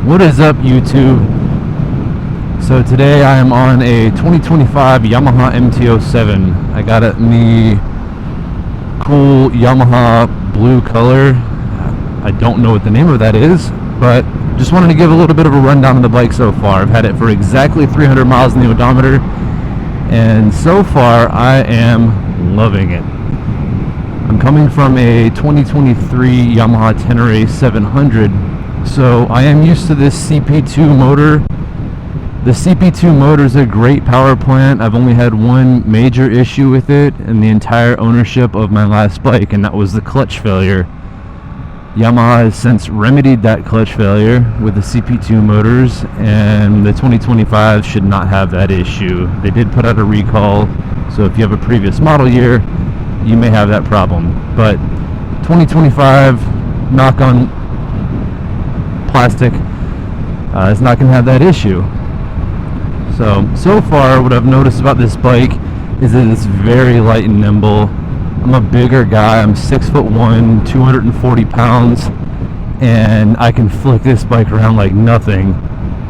What is up, YouTube? So today I am on a 2025 Yamaha MT07. I got it in the cool Yamaha blue color. I don't know what the name of that is, but just wanted to give a little bit of a rundown of the bike so far. I've had it for exactly 300 miles in the odometer, and so far I am loving it. I'm coming from a 2023 Yamaha Tenere 700, so I am used to this CP2 motor. The CP2 motor is a great power plant. I've only had one major issue with it in the entire ownership of my last bike, and that was the clutch failure. Yamaha has since remedied that clutch failure with the CP2 motors, and the 2025 should not have that issue. They did put out a recall, so if you have a previous model year, you may have that problem. But 2025, knock on plastic, is not going to have that issue. So far what I've noticed about this bike is that it's very light and nimble. I'm a bigger guy. I'm 6'1", 240 pounds, and I can flick this bike around like nothing.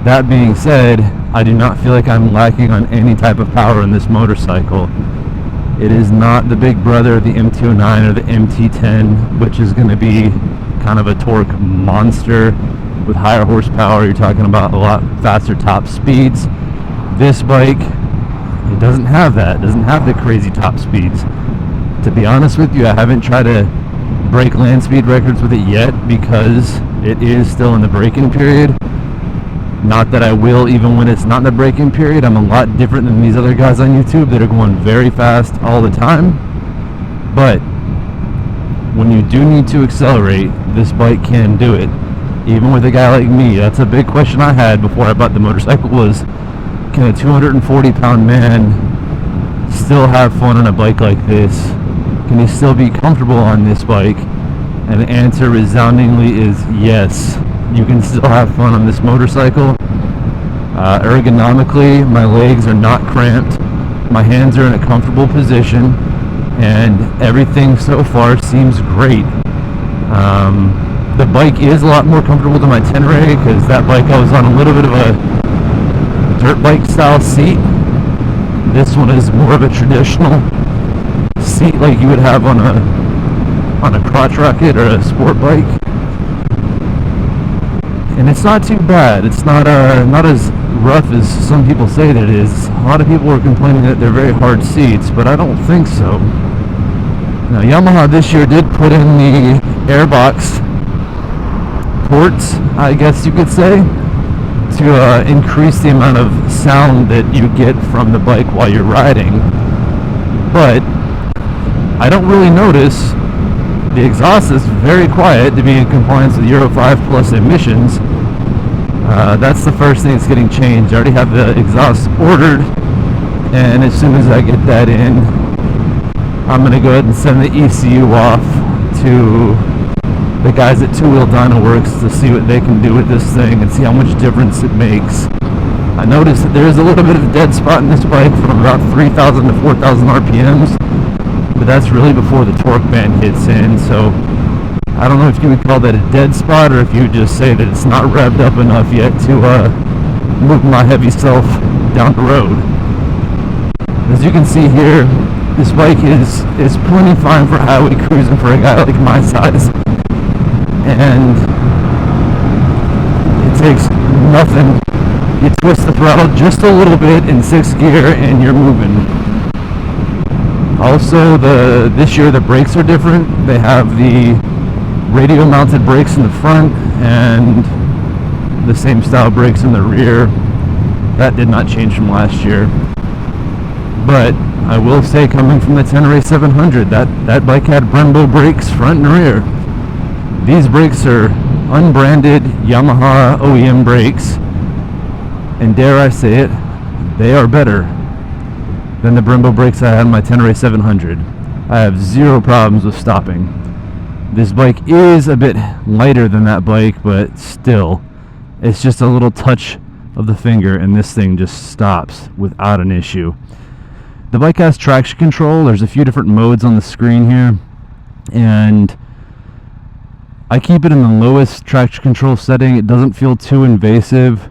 That being said, I do not feel like I'm lacking on any type of power in this motorcycle. It is not the big brother, the MT09 or the MT10, which is going to be kind of a torque monster with higher horsepower. You're talking about a lot faster top speeds. This bike, it doesn't have that. It doesn't have the crazy top speeds. To be honest with you, I haven't tried to break land speed records with it yet because it is still in the braking period. Not that I will even when it's not in the braking period. I'm a lot different than these other guys on YouTube that are going very fast all the time. But when you do need to accelerate, this bike can do it. Even with a guy like me, that's a big question I had before I bought the motorcycle was, can a 240 pound man still have fun on a bike like this? Can he still be comfortable on this bike? And the answer resoundingly is yes. You can still have fun on this motorcycle. Ergonomically, my legs are not cramped. My hands are in a comfortable position, and everything so far seems great. The bike is a lot more comfortable than my Tenere, because that bike I was on a little bit of a dirt bike style seat. This one is more of a traditional seat like you would have on a crotch rocket or a sport bike, and it's not too bad. It's not as rough as some people say that it is. A lot of people are complaining that they're very hard seats, but I don't think so. Now, Yamaha this year did put in the airbox ports, I guess you could say, to increase the amount of sound that you get from the bike while you're riding. But I don't really notice. The exhaust is very quiet to be in compliance with Euro 5 plus emissions. That's the first thing that's getting changed. I already have the exhaust ordered, and as soon as I get that in, I'm going to go ahead and send the ECU off to the guys at Two Wheel Dyno Works to see what they can do with this thing and see how much difference it makes. I noticed that there is a little bit of a dead spot in this bike from about 3,000 to 4,000 RPMs, but that's really before the torque band hits in, so I don't know if you would call that a dead spot or if you would just say that it's not revved up enough yet to move my heavy self down the road. As you can see here, this bike is plenty fine for highway cruising for a guy like my size, and it takes nothing. You twist the throttle just a little bit in 6th gear and you're moving. Also, this year the brakes are different. They have the radio mounted brakes in the front and the same style brakes in the rear. That did not change from last year. But I will say, coming from the Tenere 700, that bike had Brembo brakes front and rear. These brakes are unbranded Yamaha OEM brakes, and dare I say it, they are better than the Brembo brakes I had on my Tenere 700. I have zero problems with stopping. This bike is a bit lighter than that bike, but still, it's just a little touch of the finger and this thing just stops without an issue. The bike has traction control. There's a few different modes on the screen here, and I keep it in the lowest traction control setting. It doesn't feel too invasive.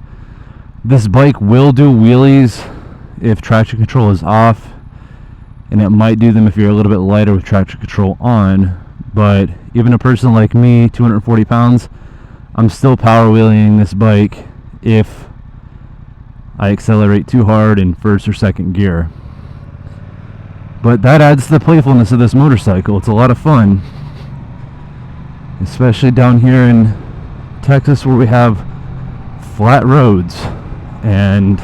This bike will do wheelies if traction control is off, and it might do them if you're a little bit lighter with traction control on. But even a person like me, 240 pounds, I'm still power wheeling this bike if I accelerate too hard in first or second gear. But that adds to the playfulness of this motorcycle. It's a lot of fun, especially down here in Texas where we have flat roads and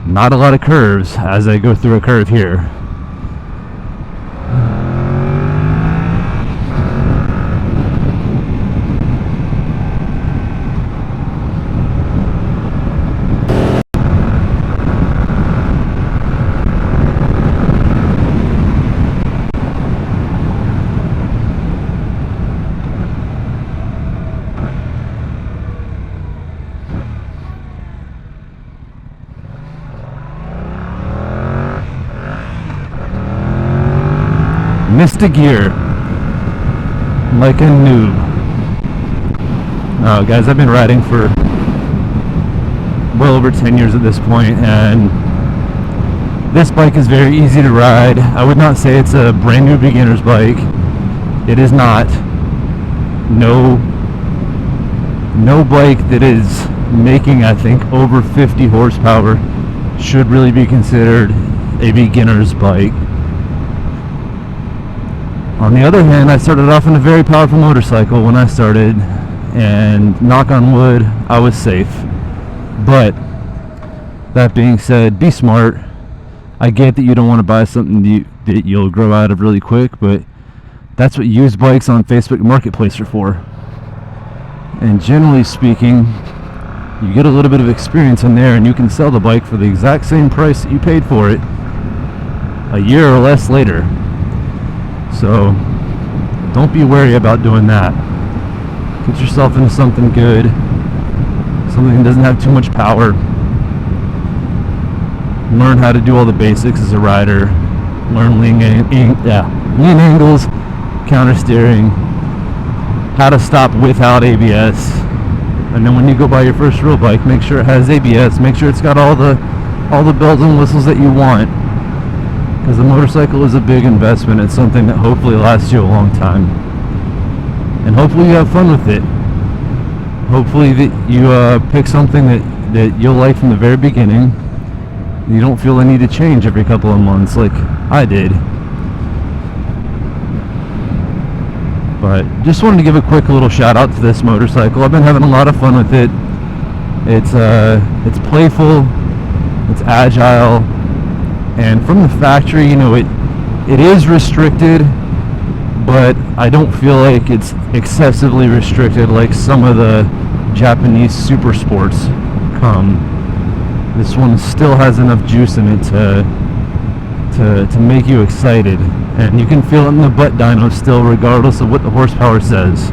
not a lot of curves as I go through a curve here. Missed a gear like a noob. Guys, I've been riding for well over 10 years at this point, and this bike is very easy to ride. I would not say it's a brand new beginner's bike. It is not. No bike that is making, I think, over 50 horsepower should really be considered a beginner's bike. On the other hand, I started off in a very powerful motorcycle when I started, and knock on wood, I was safe. But that being said, be smart. I get that you don't want to buy something that you'll grow out of really quick, but that's what used bikes on Facebook Marketplace are for. And generally speaking, you get a little bit of experience in there, and you can sell the bike for the exact same price that you paid for it a year or less later. So don't be wary about doing that. Get yourself into something good, something that doesn't have too much power. Learn how to do all the basics as a rider. Learn lean angles, counter steering, how to stop without ABS. And then when you go buy your first real bike, make sure it has ABS. Make sure it's got all the bells and whistles that you want. Because the motorcycle is a big investment. It's something that hopefully lasts you a long time. And hopefully you have fun with it. Hopefully that you pick something that you'll like from the very beginning. You don't feel the need to change every couple of months like I did. But just wanted to give a quick little shout out to this motorcycle. I've been having a lot of fun with it. It's playful, it's agile. And from the factory, it is restricted, but I don't feel like it's excessively restricted like some of the Japanese super sports come. This one still has enough juice in it to make you excited. And you can feel it in the butt dyno still, regardless of what the horsepower says.